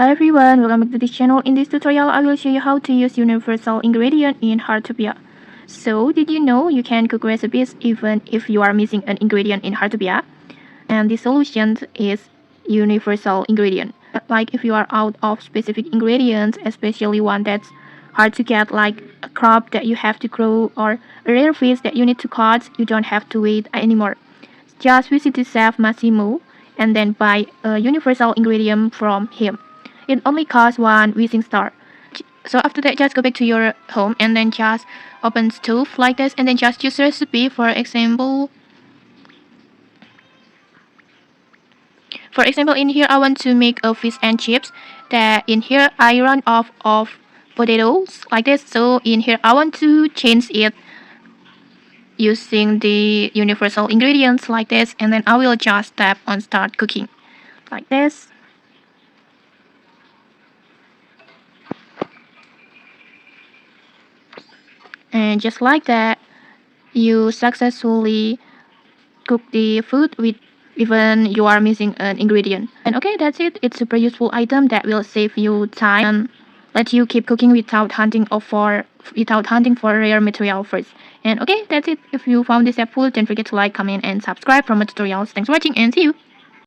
Hi everyone, welcome back to this channel. In this tutorial, I will show you how to use universal ingredient in Heartopia. So, did you know you can cook recipes even if you are missing an ingredient in Heartopia? And the solution is universal ingredient. Like if you are out of specific ingredients, especially one that's hard to get, like a crop that you have to grow or a rare fish that you need to catch, you don't have to wait anymore. Just visit the chef Massimo and then buy a universal ingredient from him. It only costs one visiting star. So after that, just go back to your home and then just open stove like this and then just use recipe. For example, in here I want to make a fish and chips. That in here I run off of potatoes like this. So in here I want to change it using the universal ingredients like this, and then I will just tap on start cooking like this. And just like that, you successfully cook the food with even you are missing an ingredient. And okay, that's it. It's a super useful item that will save you time and let you keep cooking without hunting for rare material first. And okay, that's it. If you found this helpful, don't forget to like, comment, and subscribe for more tutorials. Thanks for watching and see you.